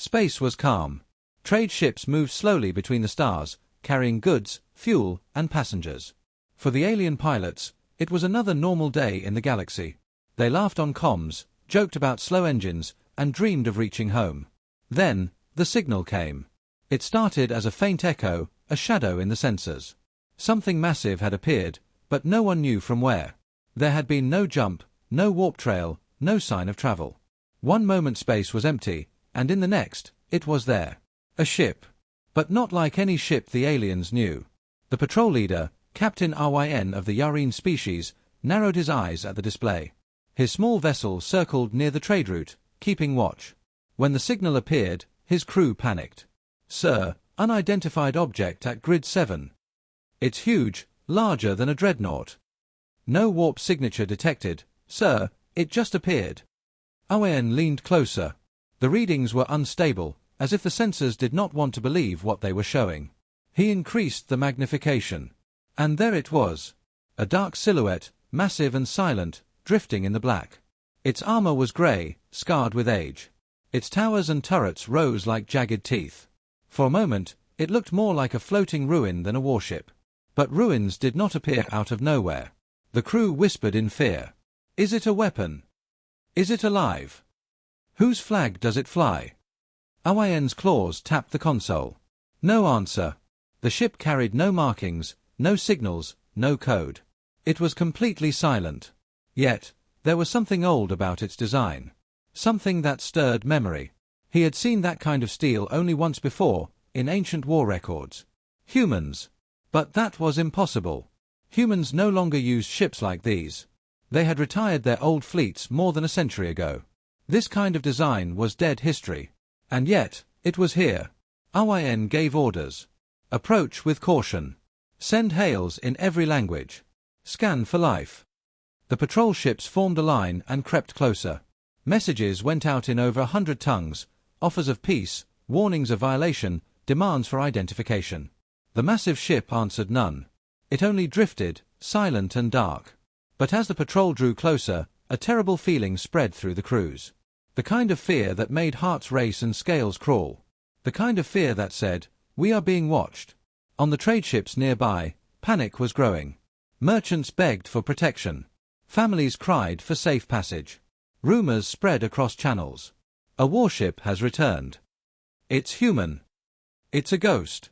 Space was calm. Trade ships moved slowly between the stars, carrying goods, fuel, and passengers. For the alien pilots, it was another normal day in the galaxy. They laughed on comms, joked about slow engines, and dreamed of reaching home. Then, the signal came. It started as a faint echo, a shadow in the sensors. Something massive had appeared, but no one knew from where. There had been no jump, no warp trail, no sign of travel. One moment space was empty, and in the next, it was there. A ship. But not like any ship the aliens knew. The patrol leader, Captain Ryn of the Yarine species, narrowed his eyes at the display. His small vessel circled near the trade route, keeping watch. When the signal appeared, his crew panicked. "Sir, unidentified object at grid 7. It's huge, larger than a dreadnought." "No warp signature detected, sir, it just appeared." Ryn leaned closer. The readings were unstable, as if the sensors did not want to believe what they were showing. He increased the magnification. And there it was. A dark silhouette, massive and silent, drifting in the black. Its armor was grey, scarred with age. Its towers and turrets rose like jagged teeth. For a moment, it looked more like a floating ruin than a warship. But ruins did not appear out of nowhere. The crew whispered in fear. "Is it a weapon? Is it alive? Whose flag does it fly?" Ryn's claws tapped the console. No answer. The ship carried no markings, no signals, no code. It was completely silent. Yet, there was something old about its design. Something that stirred memory. He had seen that kind of steel only once before, in ancient war records. Humans. But that was impossible. Humans no longer used ships like these. They had retired their old fleets more than a century ago. This kind of design was dead history. And yet, it was here. Ryn gave orders. Approach with caution. Send hails in every language. Scan for life. The patrol ships formed a line and crept closer. Messages went out in over 100 tongues, offers of peace, warnings of violation, demands for identification. The massive ship answered none. It only drifted, silent and dark. But as the patrol drew closer, a terrible feeling spread through the crews. The kind of fear that made hearts race and scales crawl. The kind of fear that said, "We are being watched." On the trade ships nearby, panic was growing. Merchants begged for protection. Families cried for safe passage. Rumors spread across channels. A warship has returned. It's human. It's a ghost.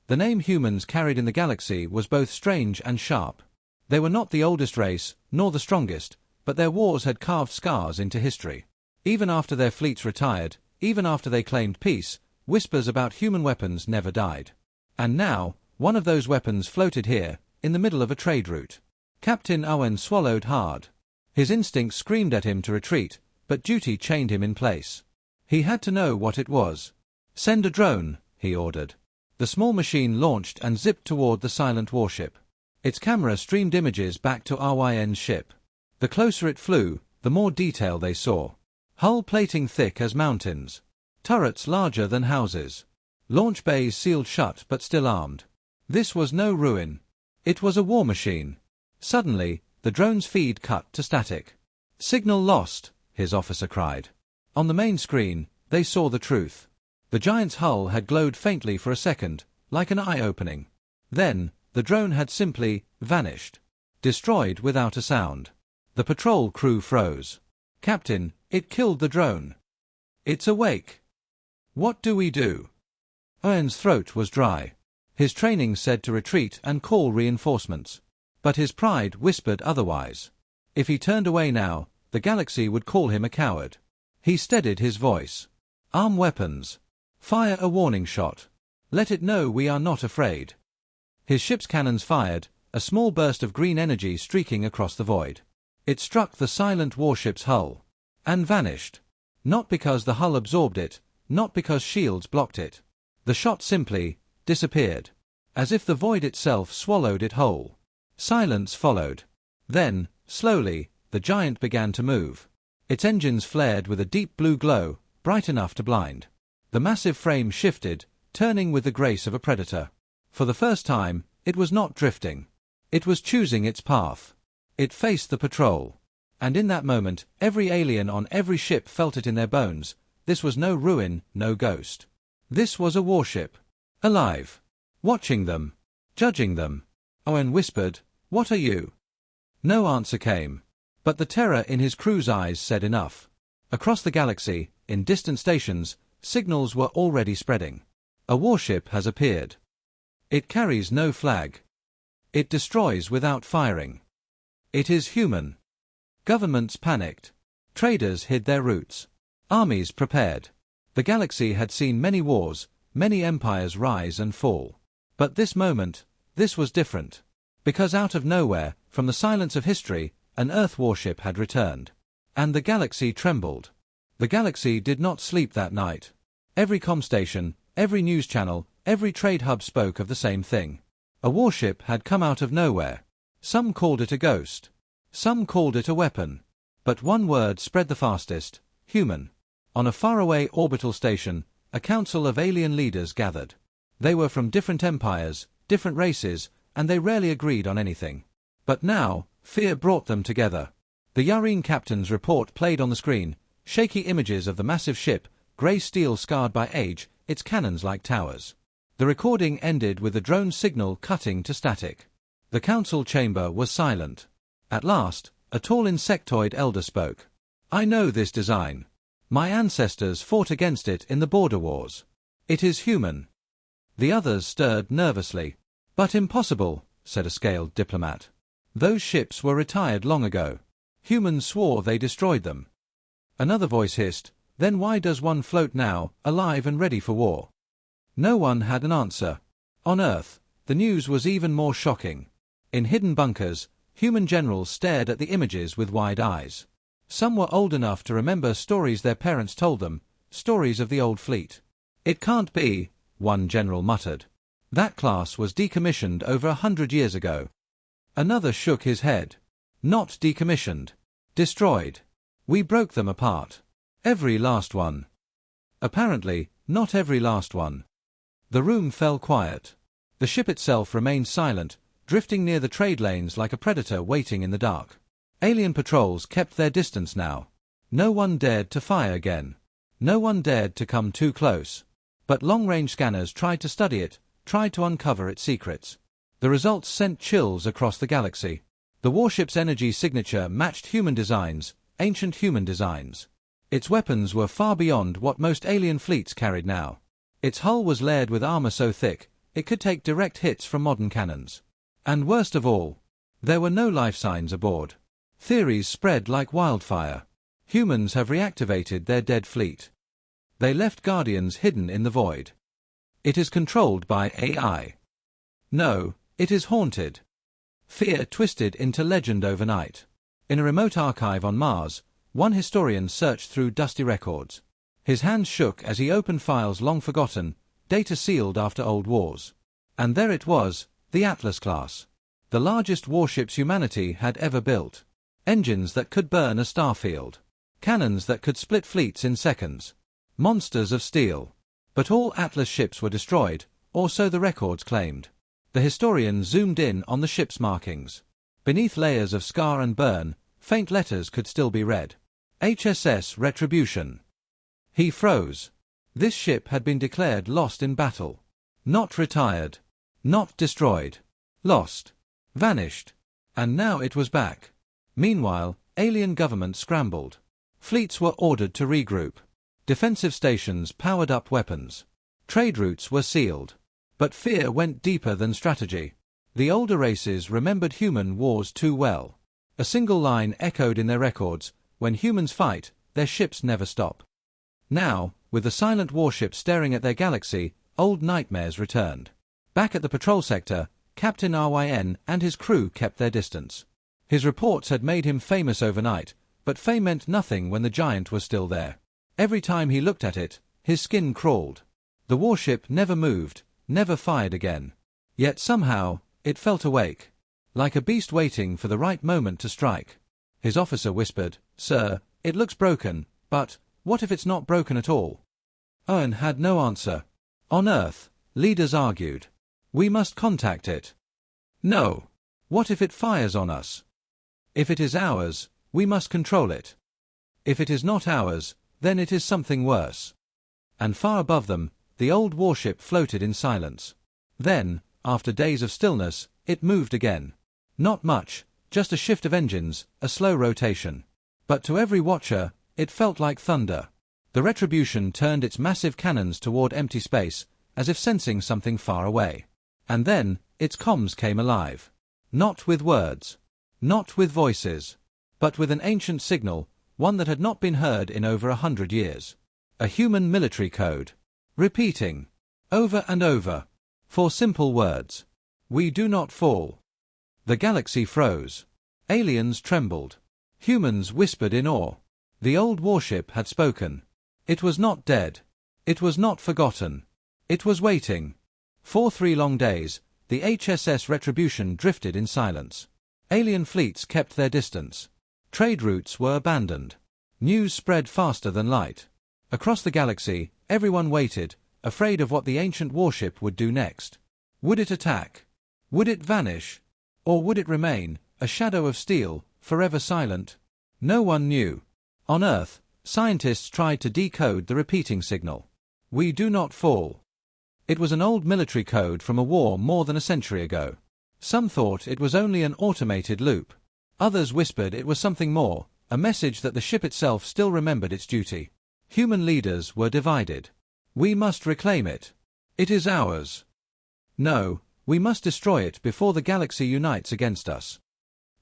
The name humans carried in the galaxy was both strange and sharp. They were not the oldest race, nor the strongest, but their wars had carved scars into history. Even after their fleets retired, even after they claimed peace, whispers about human weapons never died. And now, one of those weapons floated here, in the middle of a trade route. Captain Ryn swallowed hard. His instincts screamed at him to retreat, but duty chained him in place. He had to know what it was. "Send a drone," he ordered. The small machine launched and zipped toward the silent warship. Its camera streamed images back to Ryn's ship. The closer it flew, the more detail they saw. Hull plating thick as mountains. Turrets larger than houses. Launch bays sealed shut but still armed. This was no ruin. It was a war machine. Suddenly, the drone's feed cut to static. "Signal lost," his officer cried. On the main screen, they saw the truth. The giant's hull had glowed faintly for a second, like an eye-opening. Then, the drone had simply vanished. Destroyed without a sound. The patrol crew froze. "Captain, it killed the drone." "It's awake." "What do we do?" Ryn's throat was dry. His training said to retreat and call reinforcements. But his pride whispered otherwise. If he turned away now, the galaxy would call him a coward. He steadied his voice. "Arm weapons. Fire a warning shot. Let it know we are not afraid." His ship's cannons fired, a small burst of green energy streaking across the void. It struck the silent warship's hull. And vanished. Not because the hull absorbed it, not because shields blocked it. The shot simply disappeared. As if the void itself swallowed it whole. Silence followed. Then, slowly, the giant began to move. Its engines flared with a deep blue glow, bright enough to blind. The massive frame shifted, turning with the grace of a predator. For the first time, it was not drifting. It was choosing its path. It faced the patrol. And in that moment, every alien on every ship felt it in their bones. this was no ruin, no ghost. This was a warship. Alive. Watching them. Judging them. Owen whispered, "What are you?" No answer came. But the terror in his crew's eyes said enough. Across the galaxy, in distant stations, signals were already spreading. A warship has appeared. It carries no flag. It destroys without firing. It is human. Governments panicked. Traders hid their routes. Armies prepared. The galaxy had seen many wars, many empires rise and fall. But this moment, this was different. Because out of nowhere, from the silence of history, an Earth warship had returned. And the galaxy trembled. The galaxy did not sleep that night. Every comm station, every news channel, every trade hub spoke of the same thing. A warship had come out of nowhere. Some called it a ghost. Some called it a weapon. But one word spread the fastest: human. On a faraway orbital station, a council of alien leaders gathered. They were from different empires, different races, and they rarely agreed on anything. But now, fear brought them together. The Yareen captain's report played on the screen, shaky images of the massive ship, grey steel scarred by age, its cannons like towers. The recording ended with the drone signal cutting to static. The council chamber was silent. At last, a tall insectoid elder spoke. "I know this design. My ancestors fought against it in the border wars. It is human." The others stirred nervously. "But impossible," said a scaled diplomat. "Those ships were retired long ago. Humans swore they destroyed them." Another voice hissed, "Then why does one float now, alive and ready for war?" No one had an answer. On Earth, the news was even more shocking. In hidden bunkers, human generals stared at the images with wide eyes. Some were old enough to remember stories their parents told them, stories of the old fleet. "It can't be," one general muttered. "That class was decommissioned over 100 years ago." Another shook his head. "Not decommissioned. Destroyed. We broke them apart. Every last one." Apparently, not every last one. The room fell quiet. The ship itself remained silent, drifting near the trade lanes like a predator waiting in the dark. Alien patrols kept their distance now. No one dared to fire again. No one dared to come too close. But long-range scanners tried to study it, tried to uncover its secrets. The results sent chills across the galaxy. The warship's energy signature matched human designs, ancient human designs. Its weapons were far beyond what most alien fleets carried now. Its hull was layered with armor so thick, it could take direct hits from modern cannons. And worst of all, there were no life signs aboard. Theories spread like wildfire. Humans have reactivated their dead fleet. They left guardians hidden in the void. It is controlled by AI. No, it is haunted. Fear twisted into legend overnight. In a remote archive on Mars, one historian searched through dusty records. His hands shook as he opened files long forgotten, data sealed after old wars. And there it was, the Atlas class. The largest warships humanity had ever built. Engines that could burn a starfield. Cannons that could split fleets in seconds. Monsters of steel. But all Atlas ships were destroyed, or so the records claimed. The historian zoomed in on the ship's markings. Beneath layers of scar and burn, faint letters could still be read. HSS Retribution. He froze. This ship had been declared lost in battle. Not retired. Not destroyed. Lost. Vanished. And now it was back. Meanwhile, alien governments scrambled. Fleets were ordered to regroup. Defensive stations powered up weapons. Trade routes were sealed. But fear went deeper than strategy. The older races remembered human wars too well. A single line echoed in their records: when humans fight, their ships never stop. Now, with the silent warships staring at their galaxy, old nightmares returned. Back at the patrol sector, Captain Ryn and his crew kept their distance. His reports had made him famous overnight, but fame meant nothing when the giant was still there. Every time he looked at it, his skin crawled. The warship never moved, never fired again. Yet somehow, it felt awake. Like a beast waiting for the right moment to strike. His officer whispered, "Sir, it looks broken, but what if it's not broken at all?" Owen had no answer. On Earth, leaders argued. We must contact it. No. What if it fires on us? If it is ours, we must control it. If it is not ours, then it is something worse. And far above them, the old warship floated in silence. Then, after days of stillness, it moved again. Not much, just a shift of engines, a slow rotation. But to every watcher, it felt like thunder. The Retribution turned its massive cannons toward empty space, as if sensing something far away. And then, its comms came alive. Not with words. Not with voices. But with an ancient signal, one that had not been heard in over 100 years. A human military code. Repeating. Over and over. 4 simple words. We do not fall. The galaxy froze. Aliens trembled. Humans whispered in awe. The old warship had spoken. It was not dead. It was not forgotten. It was waiting. For 3 long days, the HSS Retribution drifted in silence. Alien fleets kept their distance. Trade routes were abandoned. News spread faster than light. Across the galaxy, everyone waited, afraid of what the ancient warship would do next. Would it attack? Would it vanish? Or would it remain, a shadow of steel, forever silent? No one knew. On Earth, scientists tried to decode the repeating signal. We do not fall. It was an old military code from a war more than a century ago. Some thought it was only an automated loop. Others whispered it was something more, a message that the ship itself still remembered its duty. Human leaders were divided. We must reclaim it. It is ours. No, we must destroy it before the galaxy unites against us.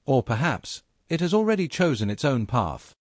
Or perhaps, it has already chosen its own path.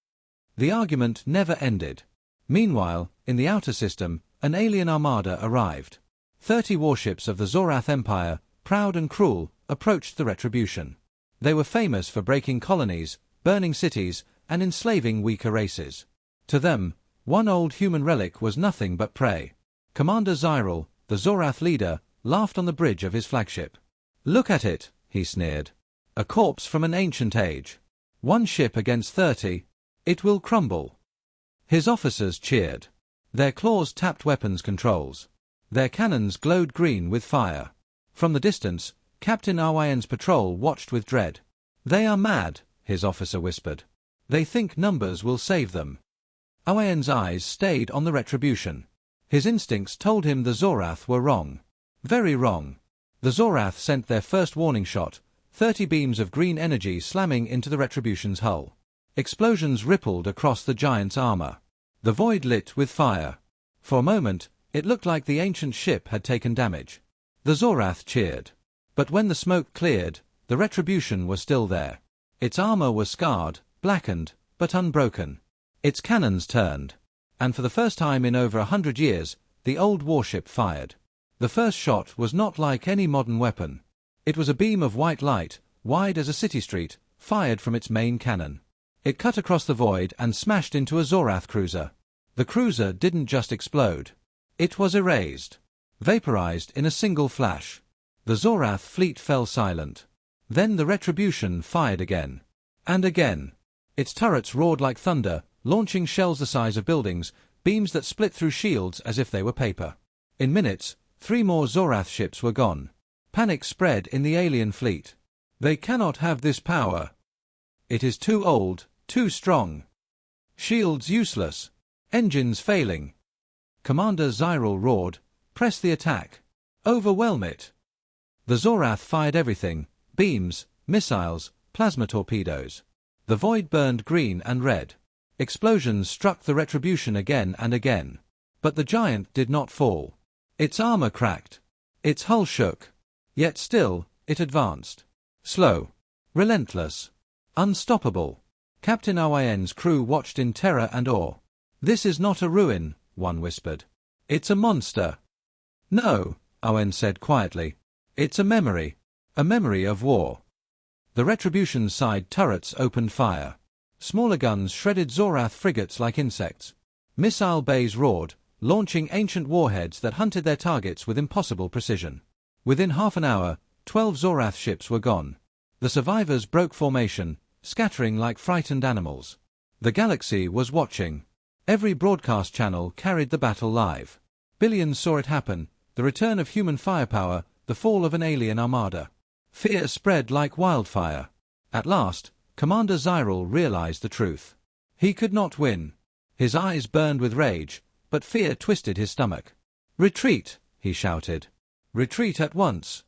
The argument never ended. Meanwhile, in the outer system, an alien armada arrived. 30 warships of the Zorath Empire, proud and cruel, approached the Retribution. They were famous for breaking colonies, burning cities, and enslaving weaker races. To them, one old human relic was nothing but prey. Commander Zyril, the Zorath leader, laughed on the bridge of his flagship. Look at it, he sneered. A corpse from an ancient age. 1 ship against 30. It will crumble. His officers cheered. Their claws tapped weapons controls. Their cannons glowed green with fire. From the distance, Captain Arwayen's patrol watched with dread. They are mad, his officer whispered. They think numbers will save them. Arwayen's eyes stayed on the Retribution. His instincts told him the Zorath were wrong. Very wrong. The Zorath sent their first warning shot, 30 beams of green energy slamming into the Retribution's hull. Explosions rippled across the giant's armor. The void lit with fire. For a moment, it looked like the ancient ship had taken damage. The Zorath cheered. But when the smoke cleared, the Retribution was still there. Its armor was scarred, blackened, but unbroken. Its cannons turned. And for the first time in over 100 years, the old warship fired. The first shot was not like any modern weapon. It was a beam of white light, wide as a city street, fired from its main cannon. It cut across the void and smashed into a Zorath cruiser. The cruiser didn't just explode. It was erased. Vaporized in a single flash. The Zorath fleet fell silent. Then the Retribution fired again. And again. Its turrets roared like thunder, launching shells the size of buildings, beams that split through shields as if they were paper. In minutes, 3 more Zorath ships were gone. Panic spread in the alien fleet. They cannot have this power. It is too old, too strong. Shields useless. Engines failing. Commander Zyril roared, press the attack. Overwhelm it. The Zorath fired everything, beams, missiles, plasma torpedoes. The void burned green and red. Explosions struck the Retribution again and again. But the giant did not fall. Its armor cracked. Its hull shook. Yet still, it advanced. Slow. Relentless. Unstoppable. Captain Arwayen's crew watched in terror and awe. This is not a ruin, one whispered. It's a monster. No, Arwayen said quietly. It's a memory. A memory of war. The Retribution's side turrets opened fire. Smaller guns shredded Zorath frigates like insects. Missile bays roared, launching ancient warheads that hunted their targets with impossible precision. Within half an hour, 12 Zorath ships were gone. The survivors broke formation, scattering like frightened animals. The galaxy was watching. Every broadcast channel carried the battle live. Billions saw it happen, the return of human firepower, the fall of an alien armada. Fear spread like wildfire. At last, Commander Zyril realized the truth. He could not win. His eyes burned with rage, but fear twisted his stomach. "Retreat!" he shouted. "Retreat at once!"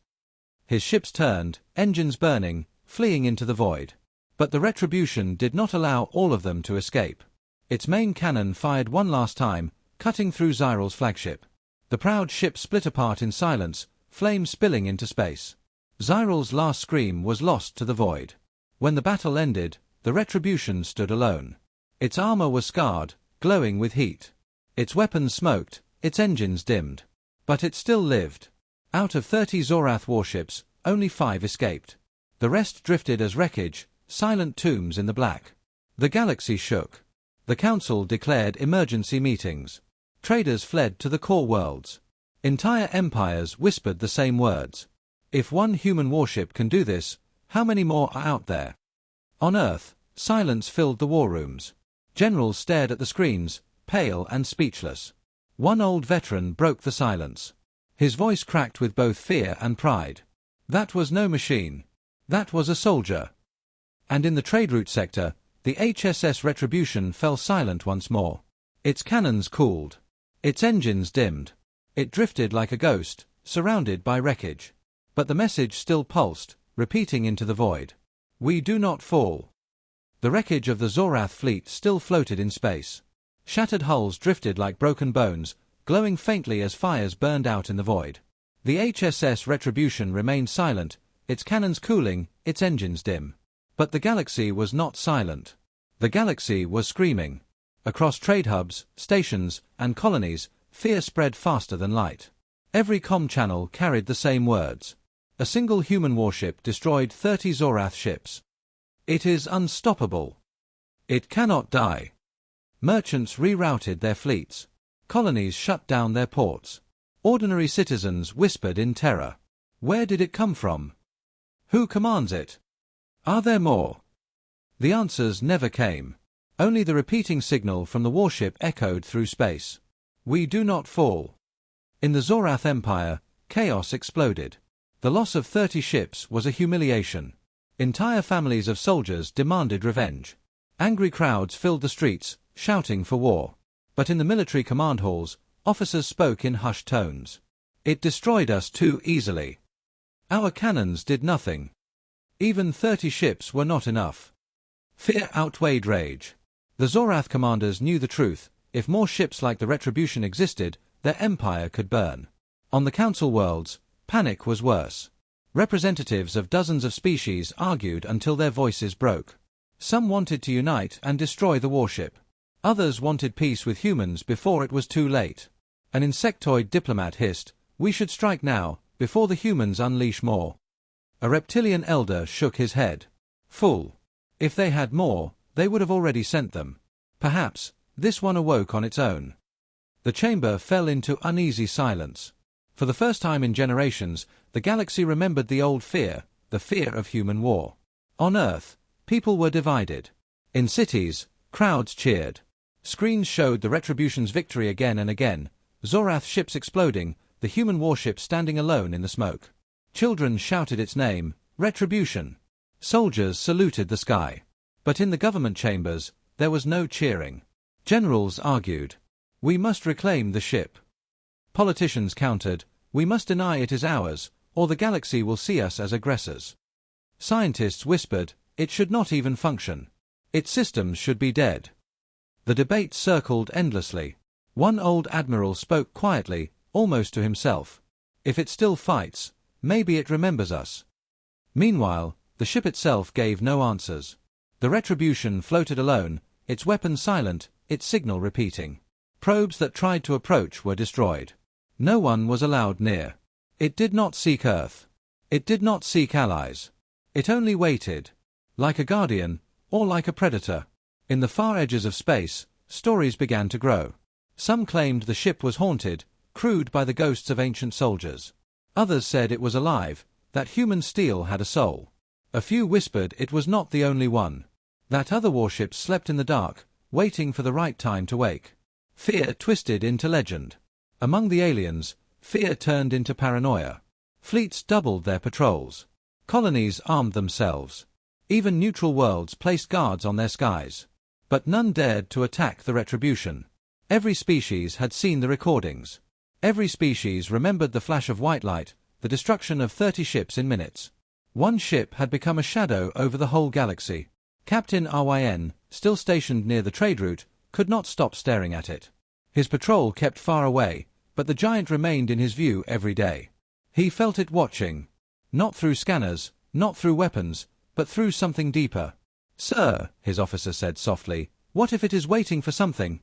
His ships turned, engines burning, fleeing into the void. But the Retribution did not allow all of them to escape. Its main cannon fired one last time, cutting through Zyral's flagship. The proud ship split apart in silence, flames spilling into space. Zyral's last scream was lost to the void. When the battle ended, the Retribution stood alone. Its armor was scarred, glowing with heat. Its weapons smoked, its engines dimmed. But it still lived. Out of 30 Zorath warships, only 5 escaped. The rest drifted as wreckage, silent tombs in the black. The galaxy shook. The Council declared emergency meetings. Traders fled to the core worlds. Entire empires whispered the same words. If one human warship can do this, how many more are out there? On Earth, silence filled the war rooms. Generals stared at the screens, pale and speechless. One old veteran broke the silence. His voice cracked with both fear and pride. That was no machine. That was a soldier. And in the trade route sector, the HSS Retribution fell silent once more. Its cannons cooled. Its engines dimmed. It drifted like a ghost, surrounded by wreckage. But the message still pulsed, repeating into the void. We do not fall. The wreckage of the Zorath fleet still floated in space. Shattered hulls drifted like broken bones, glowing faintly as fires burned out in the void. The HSS Retribution remained silent, its cannons cooling, its engines dim. But the galaxy was not silent. The galaxy was screaming. Across trade hubs, stations, and colonies, fear spread faster than light. Every comm channel carried the same words. A single human warship destroyed 30 Zorath ships. It is unstoppable. It cannot die. Merchants rerouted their fleets. Colonies shut down their ports. Ordinary citizens whispered in terror. Where did it come from? Who commands it? Are there more? The answers never came. Only the repeating signal from the warship echoed through space. We do not fall. In the Zorath Empire, chaos exploded. The loss of 30 ships was a humiliation. Entire families of soldiers demanded revenge. Angry crowds filled the streets, shouting for war. But in the military command halls, officers spoke in hushed tones. It destroyed us too easily. Our cannons did nothing. Even 30 ships were not enough. Fear outweighed rage. The Zorath commanders knew the truth. If more ships like the Retribution existed, their empire could burn. On the Council worlds, panic was worse. Representatives of dozens of species argued until their voices broke. Some wanted to unite and destroy the warship. Others wanted peace with humans before it was too late. An insectoid diplomat hissed, "We should strike now, before the humans unleash more." A reptilian elder shook his head. "Fool. If they had more, they would have already sent them. Perhaps this one awoke on its own." The chamber fell into uneasy silence. For the first time in generations, the galaxy remembered the old fear, the fear of human war. On Earth, people were divided. In cities, crowds cheered. Screens showed the Retribution's victory again and again, Zorath ships exploding, the human warship standing alone in the smoke. Children shouted its name, Retribution. Soldiers saluted the sky. But in the government chambers, there was no cheering. Generals argued, "We must reclaim the ship." Politicians countered, "We must deny it is ours, or the galaxy will see us as aggressors." Scientists whispered, "It should not even function. Its systems should be dead." The debate circled endlessly. One old admiral spoke quietly, almost to himself. "If it still fights, maybe it remembers us." Meanwhile, the ship itself gave no answers. The Retribution floated alone, its weapons silent, its signal repeating. Probes that tried to approach were destroyed. No one was allowed near. It did not seek Earth. It did not seek allies. It only waited. Like a guardian, or like a predator. In the far edges of space, stories began to grow. Some claimed the ship was haunted, crewed by the ghosts of ancient soldiers. Others said it was alive, that human steel had a soul. A few whispered it was not the only one. That other warships slept in the dark, waiting for the right time to wake. Fear twisted into legend. Among the aliens, fear turned into paranoia. Fleets doubled their patrols. Colonies armed themselves. Even neutral worlds placed guards on their skies. But none dared to attack the Retribution. Every species had seen the recordings. Every species remembered the flash of white light, the destruction of 30 ships in minutes. One ship had become a shadow over the whole galaxy. Captain Ryn, still stationed near the trade route, could not stop staring at it. His patrol kept far away, but the giant remained in his view every day. He felt it watching. Not through scanners, not through weapons, but through something deeper. "Sir," his officer said softly, "what if it is waiting for something?"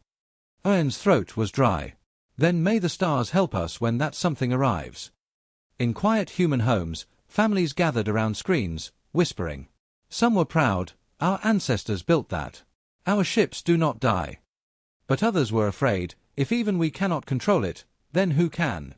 Ryn's throat was dry. "Then may the stars help us when that something arrives." In quiet human homes, families gathered around screens, whispering. Some were proud. "Our ancestors built that. Our ships do not die." But others were afraid. "If even we cannot control it, then who can?"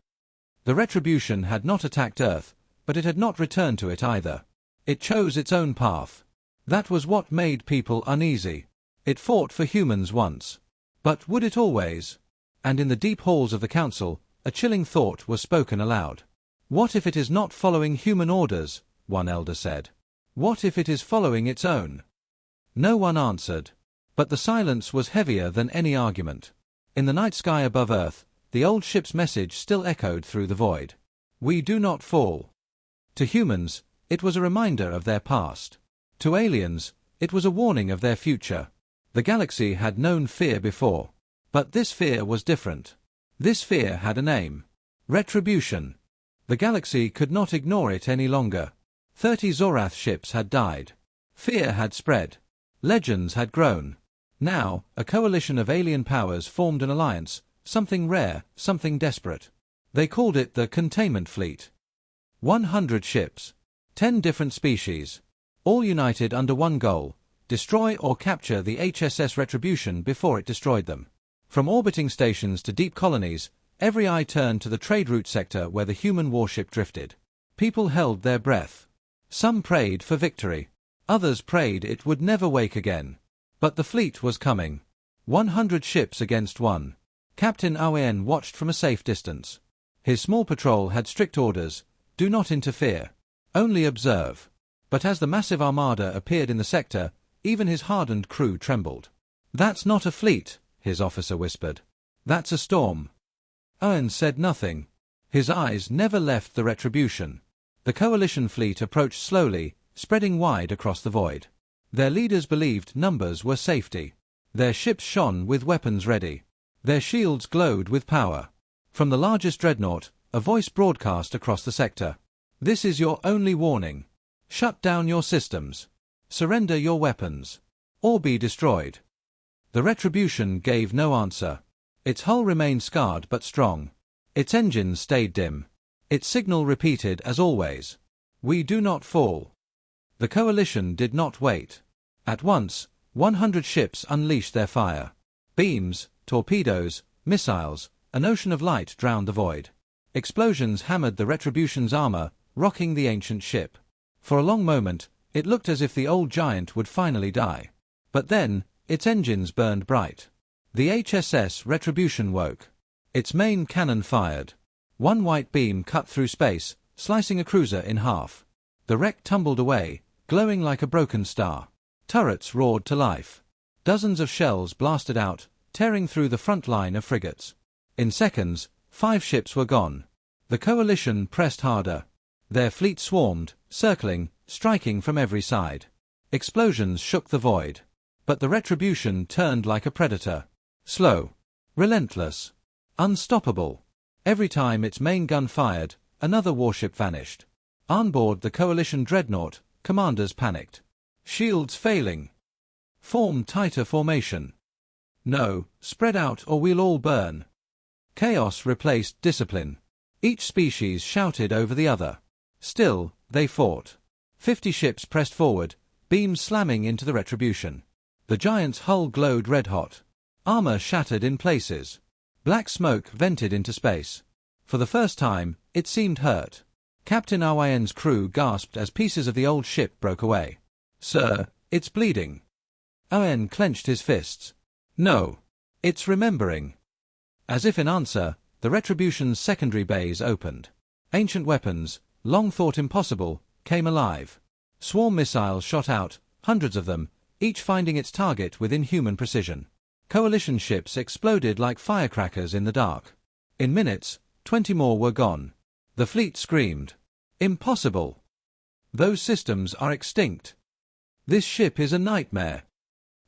The Retribution had not attacked Earth, but it had not returned to it either. It chose its own path. That was what made people uneasy. It fought for humans once. But would it always? And in the deep halls of the council, a chilling thought was spoken aloud. "What if it is not following human orders?" one elder said. "What if it is following its own?" No one answered. But the silence was heavier than any argument. In the night sky above Earth, the old ship's message still echoed through the void. "We do not fall." To humans, it was a reminder of their past. To aliens, it was a warning of their future. The galaxy had known fear before. But this fear was different. This fear had a name. Retribution. The galaxy could not ignore it any longer. 30 Zorath ships had died. Fear had spread. Legends had grown. Now, a coalition of alien powers formed an alliance, something rare, something desperate. They called it the Containment Fleet. 100 ships. 10 different species. All united under one goal: destroy or capture the HSS Retribution before it destroyed them. From orbiting stations to deep colonies, every eye turned to the trade route sector where the human warship drifted. People held their breath. Some prayed for victory. Others prayed it would never wake again. But the fleet was coming. 100 ships against one. Captain Ryn watched from a safe distance. His small patrol had strict orders: do not interfere. Only observe. But as the massive armada appeared in the sector, even his hardened crew trembled. "That's not a fleet," his officer whispered. "That's a storm." Ryn said nothing. His eyes never left the Retribution. The coalition fleet approached slowly, spreading wide across the void. Their leaders believed numbers were safety. Their ships shone with weapons ready. Their shields glowed with power. From the largest dreadnought, a voice broadcast across the sector. "This is your only warning. Shut down your systems. Surrender your weapons. Or be destroyed." The Retribution gave no answer. Its hull remained scarred but strong. Its engines stayed dim. Its signal repeated as always: "We do not fall." The coalition did not wait. At once, 100 ships unleashed their fire. Beams, torpedoes, missiles, an ocean of light drowned the void. Explosions hammered the Retribution's armor, rocking the ancient ship. For a long moment, it looked as if the old giant would finally die. But then, its engines burned bright. The HSS Retribution woke. Its main cannon fired. One white beam cut through space, slicing a cruiser in half. The wreck tumbled away, glowing like a broken star. Turrets roared to life. Dozens of shells blasted out, tearing through the front line of frigates. In seconds, 5 ships were gone. The coalition pressed harder. Their fleet swarmed, circling, striking from every side. Explosions shook the void. But the Retribution turned like a predator. Slow. Relentless. Unstoppable. Every time its main gun fired, another warship vanished. On board the coalition dreadnought, commanders panicked. Shields failing. Form tighter formation. No, spread out or we'll all burn. Chaos replaced discipline. Each species shouted over the other. Still, they fought. 50 ships pressed forward, beams slamming into the Retribution. The giant's hull glowed red-hot. Armor shattered in places. Black smoke vented into space. For the first time, it seemed hurt. Captain Ryn's crew gasped as pieces of the old ship broke away. "Sir, it's bleeding." Ryn clenched his fists. "No. It's remembering." As if in answer, the Retribution's secondary bays opened. Ancient weapons, long thought impossible, came alive. Swarm missiles shot out, hundreds of them, each finding its target with inhuman precision. Coalition ships exploded like firecrackers in the dark. In minutes, 20 more were gone. The fleet screamed, "Impossible! Those systems are extinct. This ship is a nightmare."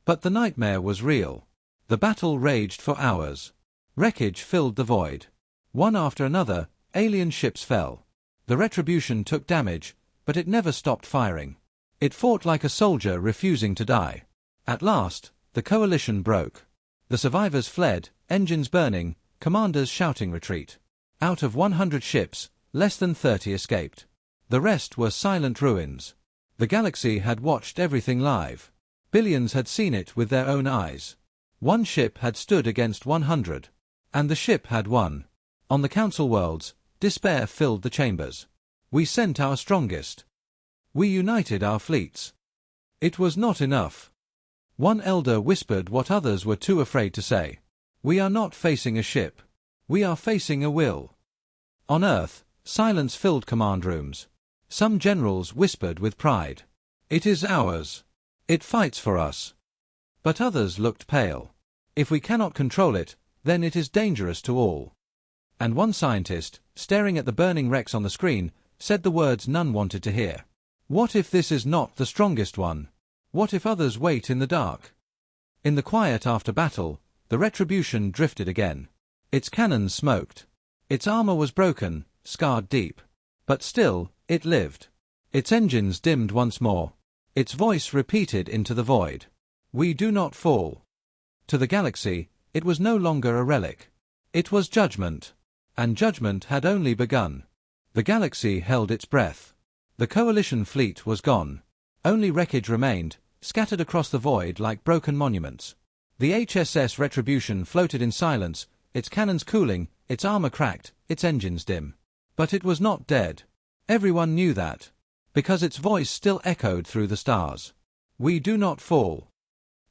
But the nightmare was real. The battle raged for hours. Wreckage filled the void. One after another, alien ships fell. The Retribution took damage, but it never stopped firing. It fought like a soldier refusing to die. At last, the coalition broke. The survivors fled, engines burning, commanders shouting retreat. Out of 100 ships, less than 30 escaped. The rest were silent ruins. The galaxy had watched everything live. Billions had seen it with their own eyes. One ship had stood against 100. And the ship had won. On the Council worlds, despair filled the chambers. We sent our strongest. We united our fleets. It was not enough. One elder whispered what others were too afraid to say. "We are not facing a ship. We are facing a will." On Earth, silence filled command rooms. Some generals whispered with pride, "It is ours. It fights for us." But others looked pale. "If we cannot control it, then it is dangerous to all." And one scientist, staring at the burning wrecks on the screen, said the words none wanted to hear. "What if this is not the strongest one? What if others wait in the dark?" In the quiet after battle, the Retribution drifted again. Its cannons smoked. Its armor was broken, scarred deep. But still, it lived. Its engines dimmed once more. Its voice repeated into the void. "We do not fall." To the galaxy, it was no longer a relic. It was judgment. And judgment had only begun. The galaxy held its breath. The coalition fleet was gone. Only wreckage remained, scattered across the void like broken monuments. The HSS Retribution floated in silence, its cannons cooling, its armor cracked, its engines dim. But it was not dead. Everyone knew that. Because its voice still echoed through the stars. "We do not fall."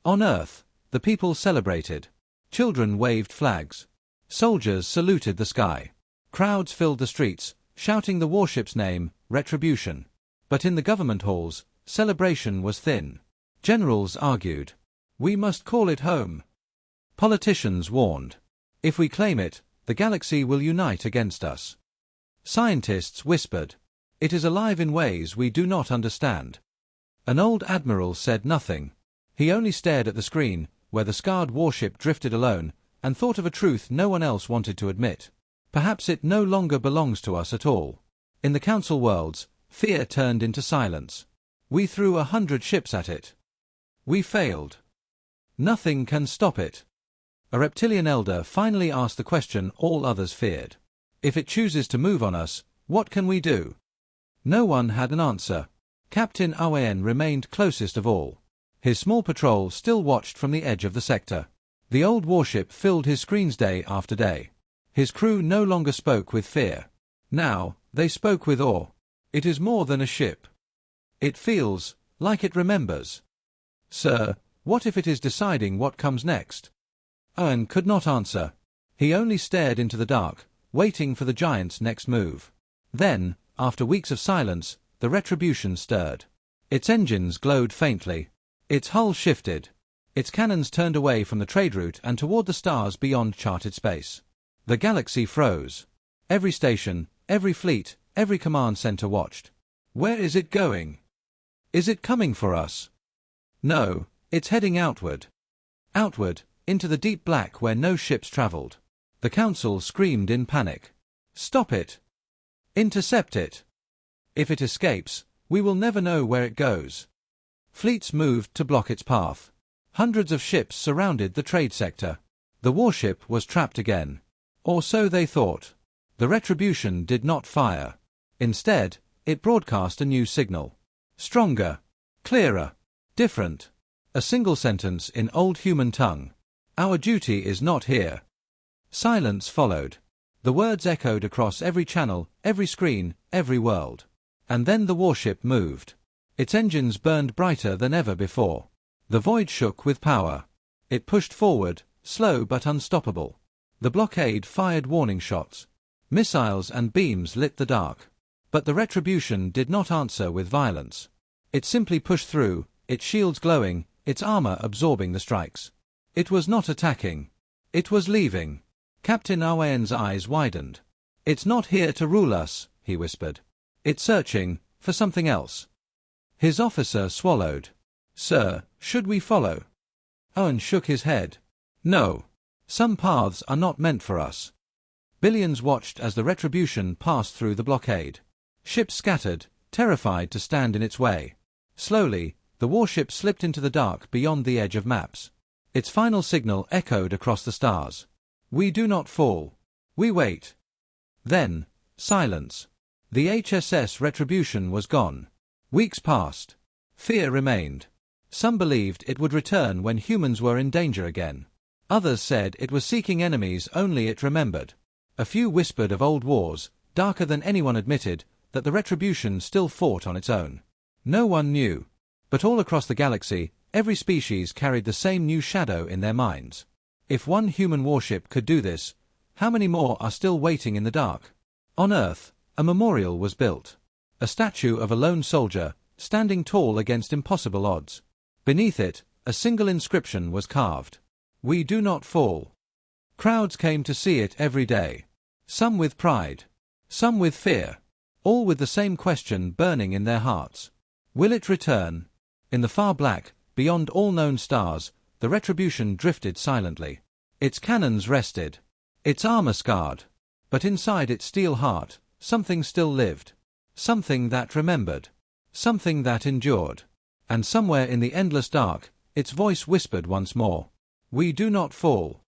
On Earth, the people celebrated. Children waved flags. Soldiers saluted the sky. Crowds filled the streets, shouting the warship's name, Retribution. But in the government halls, celebration was thin. Generals argued. "We must call it home." Politicians warned. "If we claim it, the galaxy will unite against us." Scientists whispered. "It is alive in ways we do not understand." An old admiral said nothing. He only stared at the screen, where the scarred warship drifted alone, and thought of a truth no one else wanted to admit. Perhaps it no longer belongs to us at all. In the Council worlds, fear turned into silence. We threw 100 ships at it. We failed. Nothing can stop it. A reptilian elder finally asked the question all others feared. "If it chooses to move on us, what can we do?" No one had an answer. Captain Awen remained closest of all. His small patrol still watched from the edge of the sector. The old warship filled his screens day after day. His crew no longer spoke with fear. Now, they spoke with awe. It is more than a ship. It feels like it remembers. "Sir, what if it is deciding what comes next?" Owen could not answer. He only stared into the dark, waiting for the giant's next move. Then, after weeks of silence, the Retribution stirred. Its engines glowed faintly. Its hull shifted. Its cannons turned away from the trade route and toward the stars beyond charted space. The galaxy froze. Every station, every fleet, every command center watched. Where is it going? Is it coming for us? No, it's heading outward. Outward, into the deep black where no ships traveled. The Council screamed in panic. "Stop it! Intercept it! If it escapes, we will never know where it goes." Fleets moved to block its path. Hundreds of ships surrounded the trade sector. The warship was trapped again. Or so they thought. The Retribution did not fire. Instead, it broadcast a new signal. Stronger, clearer, different. A single sentence in old human tongue. "Our duty is not here." Silence followed. The words echoed across every channel, every screen, every world. And then the warship moved. Its engines burned brighter than ever before. The void shook with power. It pushed forward, slow but unstoppable. The blockade fired warning shots. Missiles and beams lit the dark. But the Retribution did not answer with violence. It simply pushed through, its shields glowing, its armor absorbing the strikes. It was not attacking. It was leaving. Captain Awayen's eyes widened. "It's not here to rule us," he whispered. "It's searching for something else." His officer swallowed. "Sir, should we follow?" Owen shook his head. "No. Some paths are not meant for us." Billions watched as the Retribution passed through the blockade. Ships scattered, terrified to stand in its way. Slowly, the warship slipped into the dark beyond the edge of maps. Its final signal echoed across the stars. "We do not fall. We wait." Then, silence. The HSS Retribution was gone. Weeks passed. Fear remained. Some believed it would return when humans were in danger again. Others said it was seeking enemies only it remembered. A few whispered of old wars, darker than anyone admitted, that the Retribution still fought on its own. No one knew. But all across the galaxy, every species carried the same new shadow in their minds. If one human warship could do this, how many more are still waiting in the dark? On Earth, a memorial was built. A statue of a lone soldier, standing tall against impossible odds. Beneath it, a single inscription was carved. "We do not fall." Crowds came to see it every day. Some with pride. Some with fear. All with the same question burning in their hearts. Will it return? In the far black, beyond all known stars, the Retribution drifted silently. Its cannons rested. Its armor scarred. But inside its steel heart, something still lived. Something that remembered. Something that endured. And somewhere in the endless dark, its voice whispered once more. "We do not fall."